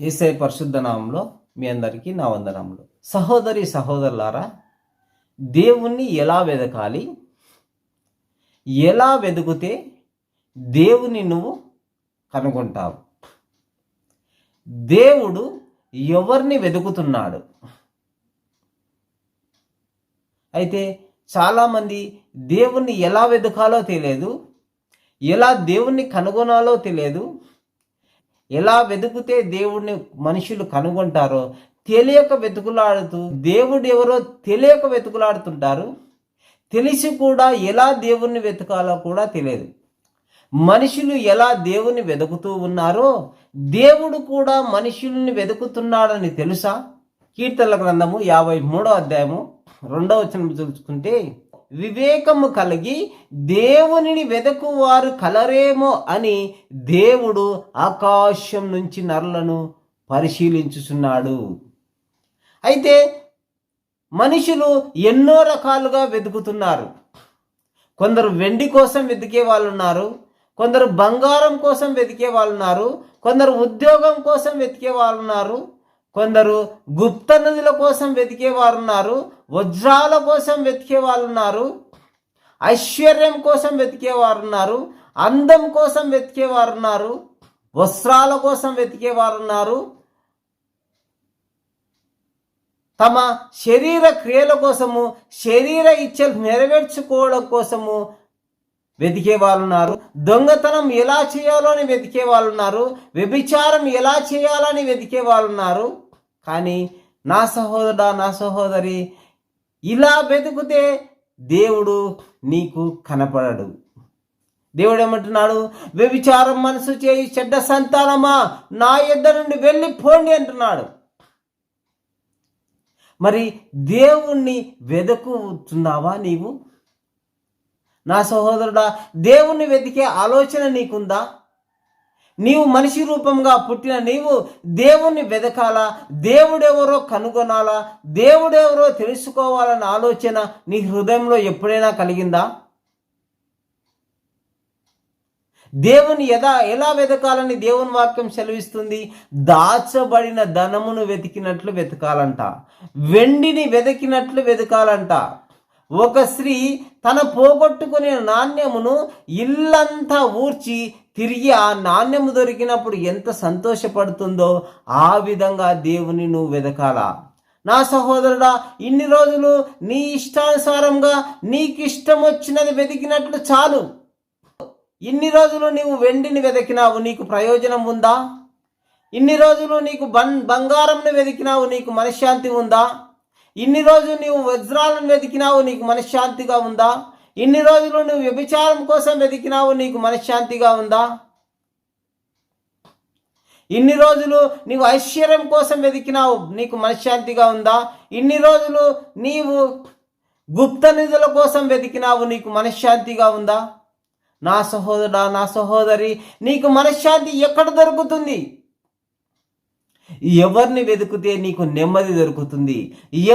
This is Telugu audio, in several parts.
యేసయ్య పరిశుద్ధ నామంలో మీ అందరికీ నా వందనములు. సహోదరి సహోదరులారా, దేవుణ్ణి ఎలా వెదకాలి, ఎలా వెతుకుతే దేవుని నువ్వు కనుగొంటావు? దేవుడు ఎవరిని వెతుకుతున్నాడు? అయితే చాలామంది దేవుణ్ణి ఎలా వెతకాలో తెలియదు, ఎలా దేవుణ్ణి కనుగొనాలో తెలియదు, ఎలా వెతుకుతే దేవుడిని మనుషులు కనుగొంటారో తెలియక వెతుకులాడుతూ, దేవుడు ఎవరో తెలియక వెతుకులాడుతుంటారు. తెలిసి కూడా ఎలా దేవుణ్ణి వెతకాలో కూడా తెలియదు. మనుషులు ఎలా దేవుణ్ణి వెతుకుతూ ఉన్నారో దేవుడు కూడా మనుషుల్ని వెతుకుతున్నాడని తెలుసా? కీర్తనల గ్రంథము 53వ అధ్యాయము 2వ వచనం చూసుకుంటే, వివేకము కలిగి దేవునిని వెదకువారు కలరేమో అని దేవుడు ఆకాశం నుంచి నరులను పరిశీలించుచున్నాడు. అయితే మనుషులు ఎన్నో రకాలుగా వెతుకుతున్నారు. కొందరు వెండి కోసం వెతికే వాళ్ళు ఉన్నారు, కొందరు బంగారం కోసం వెతికే వాళ్ళు ఉన్నారు, కొందరు ఉద్యోగం కోసం వెతికే వాళ్ళు ఉన్నారు, కొందరు గుప్త నిధుల కోసం వెతికే వారు ఉన్నారు, వజ్రాల కోసం వెతికే వాళ్ళు ఉన్నారు, ఐశ్వర్యం కోసం వెతికే వారు ఉన్నారు, అందం కోసం వెతికే వారు ఉన్నారు, వస్త్రాల కోసం వెతికే వారు ఉన్నారు, తమ శరీర క్రియల కోసము, శరీర ఇచ్చలు నెరవేర్చుకోవడం కోసము వెతికే వాళ్ళు ఉన్నారు, దొంగతనం ఎలా చేయాలని వెతికే వాళ్ళు ఉన్నారు, వ్యభిచారం ఎలా చేయాలని వెతికే వాళ్ళు ఉన్నారు. కానీ నా సహోదరుడా, నా సహోదరి, ఇలా వెతికితే దేవుడు నీకు కనపడడు. దేవుడు ఏమంటున్నాడు? వ్యభిచారం మనసు చేయి చెడ్డ సంతానమా, నా యొద్ద నుండి వెళ్ళిపోండి అంటున్నాడు. మరి దేవుణ్ణి వెతుకుతున్నావా నీవు? నా సహోదరుడా, దేవుణ్ణి వెతికే ఆలోచన నీకుందా? నీవు మనిషి రూపంగా పుట్టిన నీవు దేవుణ్ణి వెతకాలా, దేవుడెవరో కనుగొనాలా, దేవుడెవరో తెలుసుకోవాలన్న ఆలోచన నీ హృదయంలో ఎప్పుడైనా కలిగిందా? దేవుని ఎలా వెతకాలని దేవుని వాక్యం సెలవిస్తుంది? దాచబడిన ధనమును వెతికినట్లు వెతకాలంట, వెండిని వెతికినట్లు వెతకాలంట. ఒక స్త్రీ తన పోగొట్టుకునే నాణ్యమును ఇల్లంతా ఊర్చి తిరిగి ఆ నాణ్యము దొరికినప్పుడు ఎంత సంతోషపడుతుందో ఆ విధంగా దేవుని నువ్వు వెతకాలా. నా సహోదరుడా, ఇన్ని రోజులు నీ ఇష్టానుసారంగా నీకు ఇష్టం వచ్చినది వెతికినట్లు చాలు. ఇన్ని రోజులు నీవు వెండిని వెతికినావు, నీకు ప్రయోజనం ఉందా? ఇన్ని రోజులు నీకు బంగారంను వెతికినావు, నీకు మనశ్శాంతి ఉందా? ఇన్ని రోజులు నీవు వజ్రాలను వెతికినావు, నీకు మనశ్శాంతిగా ఉందా? ఇన్ని రోజులు నువ్వు వ్యభిచారం కోసం వెతికినావు, నీకు మనశ్శాంతిగా ఉందా? ఇన్ని రోజులు నీవు ఐశ్వర్యం కోసం వెతికినావు, నీకు మనశ్శాంతిగా ఉందా? ఇన్ని రోజులు నీవు గుప్త నిధుల కోసం వెతికినావు, నీకు మనశ్శాంతిగా ఉందా? నా సహోదరుడా, నా సహోదరి, నీకు మనశ్శాంతి ఎక్కడ దొరుకుతుంది? ఎవరిని వెతికితే నీకు నెమ్మది దొరుకుతుంది,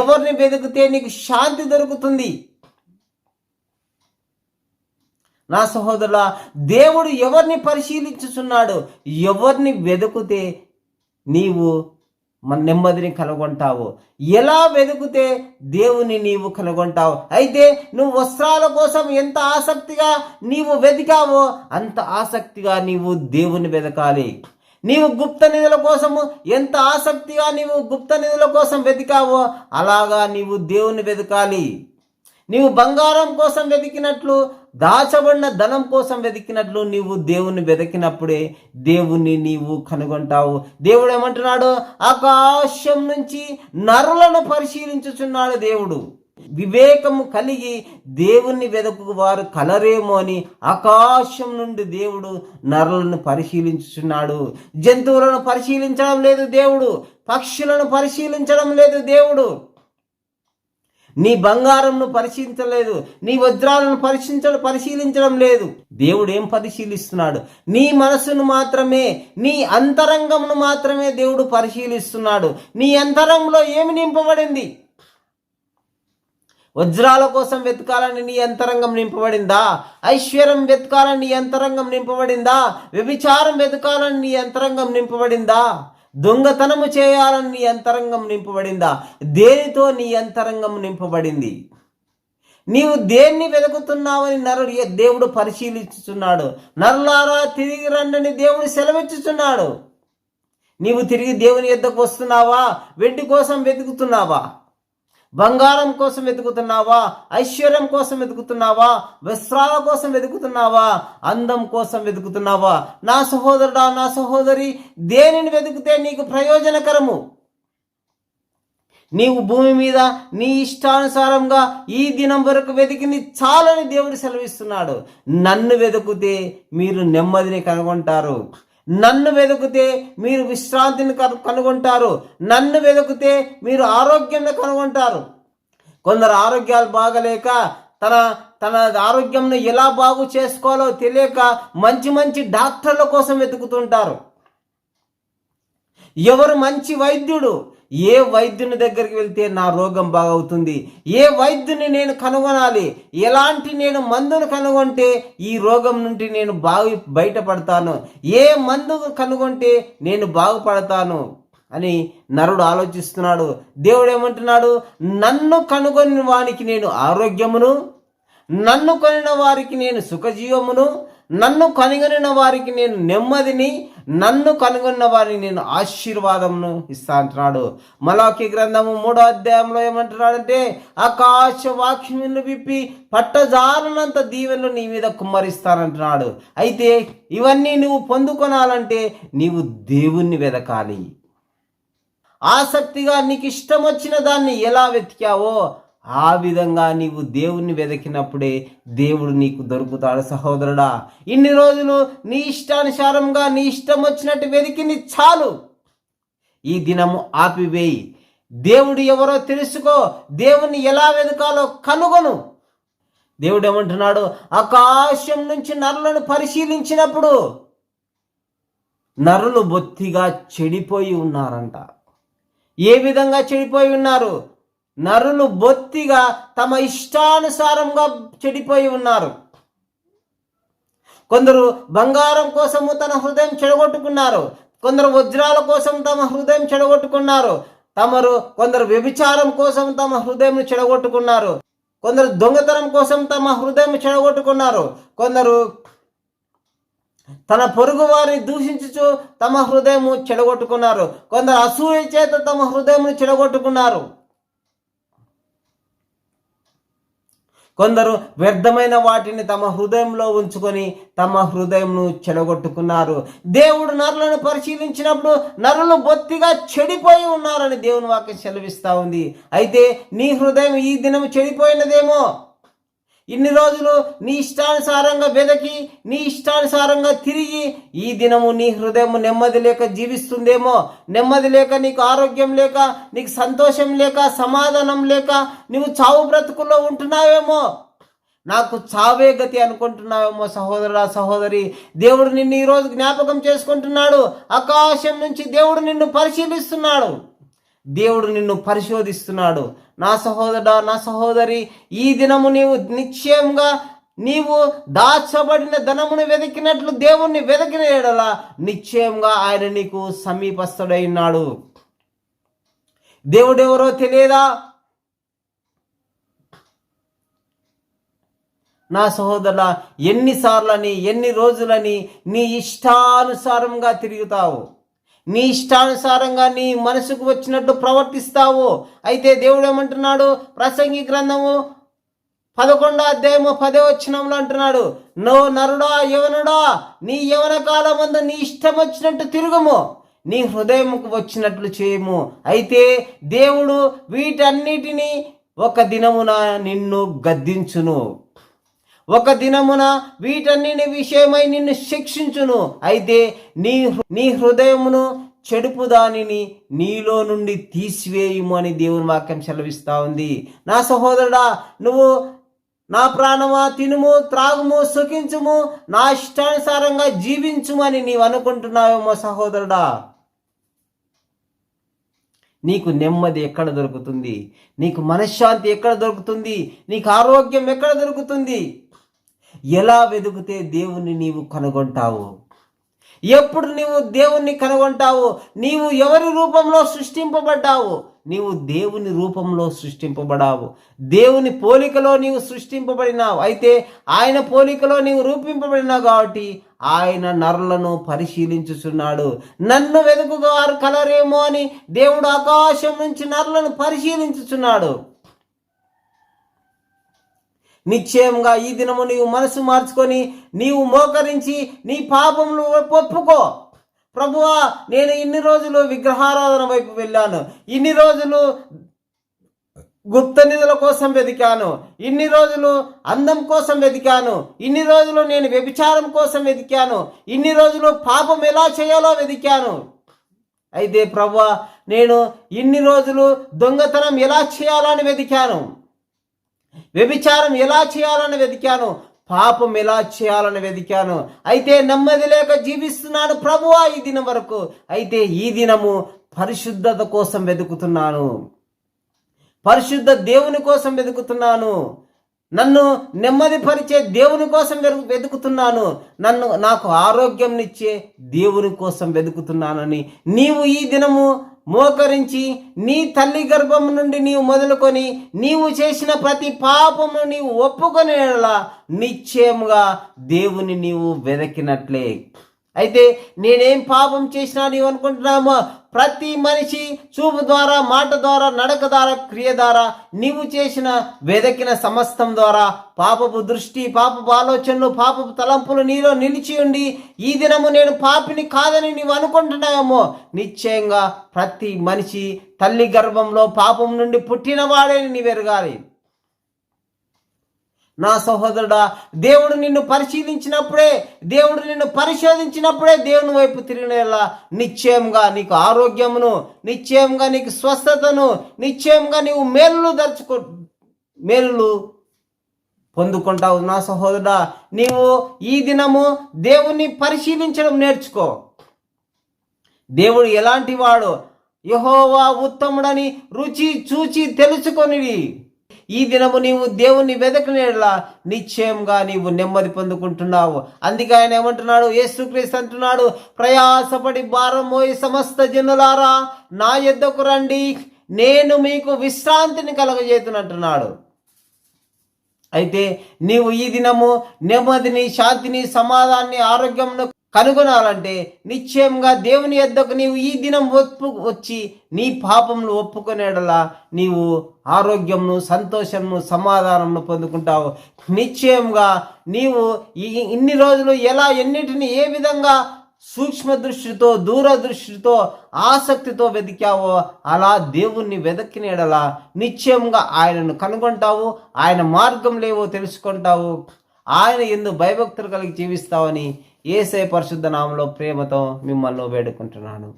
ఎవరిని వెతికితే నీకు శాంతి దొరుకుతుంది? నా సహోదరులా, దేవుడు ఎవరిని పరిశీలించుచున్నాడు? ఎవరిని వెతికితే నీవు నెమ్మదిని కనుగొంటావు? ఎలా వెతికితే దేవుని నీవు కనుగొంటావు? అయితే నువ్వు వస్త్రాల కోసం ఎంత ఆసక్తిగా నీవు వెతికావో అంత ఆసక్తిగా నీవు దేవుని వెతకాలి. నీవు గుప్త నిధుల కోసము ఎంత ఆసక్తిగా నీవు గుప్త నిధుల కోసం వెతికావో అలాగా నీవు దేవుని వెతకాలి. నీవు బంగారం కోసం వెతికినట్లు, దాచబడిన ధనం కోసం వెతికినట్లు నీవు దేవుని వెతికినప్పుడే దేవుని నీవు కనుగొంటావు. దేవుడు ఏమంటున్నాడు? ఆకాశం నుంచి నరులను పరిశీలించుచున్నాడు దేవుడు. వివేకము కలిగి దేవుణ్ణి వెతుకు వారు కలరేమో అని ఆకాశం నుండి దేవుడు నరులను పరిశీలించుచున్నాడు. జంతువులను పరిశీలించడం లేదు దేవుడు, పక్షులను పరిశీలించడం లేదు దేవుడు, నీ బంగారంను పరిశీలించలేదు, నీ వజ్రాలను పరిశీలించడం లేదు. దేవుడు ఏం పరిశీలిస్తున్నాడు? నీ మనసును మాత్రమే, నీ అంతరంగమును మాత్రమే దేవుడు పరిశీలిస్తున్నాడు. నీ అంతరంగంలో ఏమి నింపబడింది? వజ్రాల కోసం వెతకాలని నీ అంతరంగం నింపబడిందా? ఐశ్వర్యం వెతకాలని నీ అంతరంగం నింపబడిందా? వ్యభిచారం వెతకాలని నీ అంతరంగం నింపబడిందా? దొంగతనము చేయాలని నీ అంతరంగం నింపబడిందా? దేనితో నీ అంతరంగం నింపబడింది? నీవు దేన్ని వెతుకుతున్నావని దేవుడు పరిశీలించుచున్నాడు. నరులారా తిరిగి రండని దేవుడు సెలవిచ్చుచున్నాడు. నీవు తిరిగి దేవుని యొద్దకు వస్తున్నావా? వెండి కోసం వెతుకుతున్నావా? బంగారం కోసం వెతుకుతున్నావా? ఐశ్వర్యం కోసం వెతుకుతున్నావా? వస్త్రాల కోసం వెతుకుతున్నావా? అందం కోసం వెతుకుతున్నావా? నా సహోదరుడా, నా సహోదరి, దేనిని వెతుకుతే నీకు ప్రయోజనకరము? నీవు భూమి మీద నీ ఇష్టానుసారంగా ఈ దినం వరకు వెతికింది చాలని దేవుడు సెలవిస్తున్నాడు. నన్ను వెతుకుతే మీరు నెమ్మదిని కనుగొంటారు. నన్ను వెతుకుతే మీరు విశ్రాంతిని కనుగొంటారు. నన్ను వెతుకుతే మీరు ఆరోగ్యాన్ని కనుగొంటారు. కొందరు ఆరోగ్యాలు బాగలేక తన ఆరోగ్యంను ఎలా బాగు చేసుకోవాలో తెలియక మంచి మంచి డాక్టర్ల కోసం వెతుకుతుంటారు. ఎవరు మంచి వైద్యుడు? ఏ వైద్యుని దగ్గరికి వెళ్తే నా రోగం బాగవుతుంది? ఏ వైద్యుని నేను కనుగొనాలి? ఎలాంటి నేను మందును కనుగొంటే ఈ రోగం నుండి నేను బయటపడతాను? ఏ మందు కనుగొంటే నేను బాగుపడతాను అని నరుడు ఆలోచిస్తున్నాడు. దేవుడు ఏమంటున్నాడు? నన్ను కనుగొని వానికి నేను ఆరోగ్యమును, నన్ను కొనిన వారికి నేను సుఖజీవమును, నన్ను కనుగొనిన వారికి నేను నెమ్మదిని, నన్ను కనుగొన్న వారికి నేను ఆశీర్వాదమును ఇస్తా అంటున్నాడు. మలాకి గ్రంథము 3వ అధ్యాయంలో ఏమంటున్నాడంటే, ఆకాశ వాక్యములు విప్పి పట్టజాలనంత దీవెనలు నీ మీద కుమ్మరిస్తానంటున్నాడు. అయితే ఇవన్నీ నువ్వు పొందుకొనాలంటే నీవు దేవుణ్ణి వెదకాలి. ఆసక్తిగా నీకు ఇష్టం వచ్చిన దాన్ని ఎలా వెతికావో ఆ విధంగా నీవు దేవుణ్ణి వెతికినప్పుడే దేవుడు నీకు దొరుకుతాడు. సహోదరుడా, ఇన్ని రోజులు నీ ఇష్టానుసారంగా నీ ఇష్టం వచ్చినట్టు వెతికింది చాలు. ఈ దినము ఆపివేయి. దేవుడు ఎవరో తెలుసుకో. దేవుణ్ణి ఎలా వెతకాలో కనుగొను. దేవుడు ఏమంటున్నాడు? ఆకాశం నుంచి నరులను పరిశీలించినప్పుడు నరులు బొత్తిగా చెడిపోయి ఉన్నారంట. ఏ విధంగా చెడిపోయి ఉన్నారు? నరులు బొత్తిగా తమ ఇష్టానుసారంగా చెడిపోయి ఉన్నారు. కొందరు బంగారం కోసము తన హృదయం చెడగొట్టుకున్నారు. కొందరు వజ్రాల కోసం తమ హృదయం చెడగొట్టుకున్నారు. కొందరు వ్యభిచారం కోసం తమ హృదయం చెడగొట్టుకున్నారు. కొందరు దొంగతనం కోసం తమ హృదయం చెడగొట్టుకున్నారు. కొందరు తన పొరుగు వారిని దూషించుచు తమ హృదయము చెడగొట్టుకున్నారు. కొందరు అసూయ చేత తమ హృదయమును చెడగొట్టుకున్నారు. కొందరు వ్యర్థమైన వాటిని తమ హృదయంలో ఉంచుకొని తమ హృదయంను చెడగొట్టుకున్నారు. దేవుడు నరులను పరిశీలించినప్పుడు నరులు బొత్తిగా చెడిపోయి ఉన్నారని దేవుని వాక్యం సెలవిస్తూ ఉంది. అయితే నీ హృదయం ఈ దినం చెడిపోయినదేమో. ఇన్ని రోజులు నీ ఇష్టానుసారంగా వెదకి నీ ఇష్టానుసారంగా తిరిగి ఈ దినము నీ హృదయం నెమ్మది లేక జీవిస్తుందేమో. నెమ్మది లేక, నీకు ఆరోగ్యం లేక, నీకు సంతోషం లేక, సమాధానం లేక నువ్వు చావు బ్రతుకుల్లో ఉంటున్నావేమో. నాకు చావే గతి అనుకుంటున్నావేమో. సహోదరా, సహోదరి, దేవుడు నిన్ను ఈరోజు జ్ఞాపకం చేసుకుంటున్నాడు. ఆకాశం నుంచి దేవుడు నిన్ను పరిశీలిస్తున్నాడు. దేవుడు నిన్ను పరిశోధిస్తున్నాడు. నా సహోదరుడా, నా సహోదరి, ఈ దినము నీవు నిశ్చయంగా నీవు దాచబడిన ధనమును వెతికినట్లు దేవుణ్ణి వెతికిన యెడల నిశ్చయంగా ఆయన నీకు సమీపస్తుడై ఉన్నాడు. దేవుడెవరో తెలియదా? నా సహోదరుడా, ఎన్నిసార్లని, ఎన్ని రోజులని నీ ఇష్టానుసారంగా తిరుగుతావు? నీ ఇష్టానుసారంగా నీ మనసుకు వచ్చినట్టు ప్రవర్తిస్తావు. అయితే దేవుడు ఏమంటున్నాడు? ప్రసంగి గ్రంథము 11వ అధ్యాయము 10వ వచనంలో అంటున్నాడు, నరుడా, యవనుడా, నీ యవన కాలమందు నీ ఇష్టం వచ్చినట్టు తిరుగుము, నీ హృదయముకు వచ్చినట్లు చేయము. అయితే దేవుడు వీటన్నిటినీ ఒక దినమున నిన్ను గద్దించును. ఒక దినమున వీటన్నిటి విషయమై నిన్ను శిక్షించును. అయితే నీ హృదయమును చెడుపు దానిని నీలో నుండి తీసివేయము అని దేవుని వాక్యం సెలవిస్తూ ఉంది. నా సహోదరుడా, నువ్వు నా ప్రాణమా, తినుము, త్రాగుము, సుఖించుము, నా ఇష్టానుసారంగా జీవించుమని నీవు అనుకుంటున్నావేమో. సహోదరుడా, నీకు నెమ్మది ఎక్కడ దొరుకుతుంది? నీకు మనశ్శాంతి ఎక్కడ దొరుకుతుంది? నీకు ఆరోగ్యం ఎక్కడ దొరుకుతుంది? ఎలా వెతికితే దేవుణ్ణి నీవు కనుగొంటావు? ఎప్పుడు నీవు దేవుణ్ణి కనుగొంటావు? నీవు ఎవరి రూపంలో సృష్టింపబడ్డావు? నీవు దేవుని రూపంలో సృష్టింపబడావు. దేవుని పోలికలో నీవు సృష్టింపబడినావు. అయితే ఆయన పోలికలో నీవు రూపింపబడినావు కాబట్టి ఆయన నరులను పరిశీలించుచున్నాడు. నన్ను వెతుకువారు కలరేమో అని దేవుడు ఆకాశం నుంచి నరులను పరిశీలించుచున్నాడు. నిశ్చయంగా ఈ దినము నీవు మనసు మార్చుకొని నీవు మోకరించి నీ పాపములు ఒప్పుకో. ప్రభువా, నేను ఇన్ని రోజులు విగ్రహారాధన వైపు వెళ్ళాను, ఇన్ని రోజులు గుప్త నిధుల కోసం వెతికాను, ఇన్ని రోజులు అందం కోసం వెతికాను, ఇన్ని రోజులు నేను వ్యభిచారం కోసం వెతికాను, ఇన్ని రోజులు పాపం ఎలా చేయాలో వెతికాను. అయితే ప్రభువా, నేను ఇన్ని రోజులు దొంగతనం ఎలా చేయాలని వెతికాను, వ్యభిచారం ఎలా చేయాలని వెతికాను, పాపం ఎలా చేయాలని వెతికాను. అయితే నెమ్మది లేక జీవిస్తున్నాను ప్రభువా ఈ దినం వరకు. అయితే ఈ దినము పరిశుద్ధత కోసం వెతుకుతున్నాను, పరిశుద్ధ దేవుని కోసం వెతుకుతున్నాను, నన్ను నెమ్మదిపరిచే దేవుని కోసం వెతుకుతున్నాను, నాకు ఆరోగ్యంనిచ్చే దేవుని కోసం వెతుకుతున్నానని నీవు ఈ దినము మోకరించి నీ తల్లి గర్భం నుండి నీవు మొదలుకొని నీవు చేసిన ప్రతి పాపమును నీవు ఒప్పుకొనేలా నిశ్చయముగా దేవుని నీవు వెదకినట్లే. అయితే నేనేం పాపం చేసినా నీవు అనుకుంటున్నామో, ప్రతి మనిషి చూపు ద్వారా, మాట ద్వారా, నడక ద్వారా, క్రియ ద్వారా నీవు చేసిన వెదకిన సమస్తం ద్వారా పాపపు దృష్టి, పాపపు ఆలోచనలు, పాపపు తలంపులు నీలో నిలిచి ఉండి ఈ దినము నేను పాపిని కాదని నీవు అనుకుంటున్నావేమో. నిశ్చయంగా ప్రతి మనిషి తల్లి గర్భంలో పాపం నుండి పుట్టినవాడే నీవు ఎరగాలి. నా సహోదరుడా, దేవుడు నిన్ను పరిశీలించినప్పుడే, దేవుడు నిన్ను పరిశోధించినప్పుడే దేవుని వైపు తిరిగినలా నిశ్చయంగా నీకు ఆరోగ్యమును, నిశ్చయంగా నీకు స్వస్థతను, నిశ్చయంగా నీవు మేలులు పొందుకుంటావు. నా సహోదరుడా, నీవు ఈ దినము దేవుణ్ణి పరిశీలించడం నేర్చుకో. దేవుడు ఎలాంటి వాడు, యెహోవా ఉత్తముడని రుచి చూచి తెలుసుకొని ఈ దినము నీవు దేవుణ్ణి వెదకనేలా నిశ్చయంగా నీవు నెమ్మది పొందుకుంటున్నావు. అందుకే ఆయన ఏమంటున్నాడు? యేసుక్రీస్తు అంటున్నాడు, ప్రయాసపడి భారం మోయి సమస్త జనులారా నా యొద్దకు రండి, నేను మీకు విశ్రాంతిని కలగజేతునంటున్నాడు. అయితే నీవు ఈ దినము నెమ్మదిని, శాంతిని, సమాధానాన్ని, ఆరోగ్యంను కనుగొనాలంటే నిశ్చయంగా దేవుని యొద్దకు నీవు ఈ దినం వచ్చి నీ పాపములు ఒప్పుకునేలా నీవు ఆరోగ్యంను, సంతోషంను, సమాధానంను పొందుకుంటావు. నిశ్చయంగా నీవు ఇన్ని రోజులు ఎలా ఎన్నిటిని ఏ విధంగా సూక్ష్మ దృష్టితో, దూరదృష్టితో, ఆసక్తితో వెతికావో అలా దేవుణ్ణి వెదకినేడలా నిశ్చయంగా ఆయనను కనుగొంటావు, ఆయన మార్గం లేవో తెలుసుకుంటావు, ఆయన యందు భయభక్తులు కలిగి జీవిస్తావని యేసయ్య పరిశుద్ధ నామములో ప్రేమతో మిమ్మల్ని వేడుకుంటున్నాను.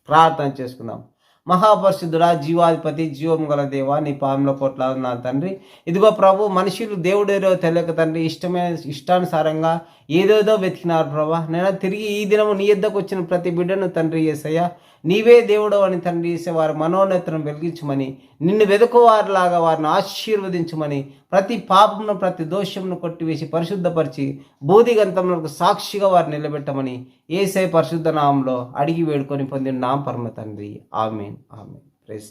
ప్రార్థన చేసుకుందాం. మహాపరిశుద్ధుడా, జీవాధిపతి, జీవం గల దేవా, నీ పాదంలో కోట్లాది నా తండ్రి. ఇదిగో ప్రభు, మనుషులు దేవుడేదో తెలియక తండ్రి ఇష్టానుసారంగా ఏదేదో వెతికినారు ప్రభా. నేను తిరిగి ఈ దినము నీ యొద్దకు వచ్చిన ప్రతి బిడ్డను తండ్రి యేసయ్య నీవే దేవుడు అని తండ్రి చేసే వారి మనోనేత్రం వెలిగించమని, నిన్ను వెతుకువారిలాగా వారిని ఆశీర్వదించమని, ప్రతి పాపమును, ప్రతి దోషమును కొట్టివేసి పరిశుద్ధపరిచి బోధిగంతములకు సాక్షిగా వారిని నిలబెట్టమని యేసయ్య పరిశుద్ధ నామంలో అడిగి వేడుకొని పొందిన నామ పరమ తండ్రి. ఆమేన్. ఆమేన్. ప్రైజ్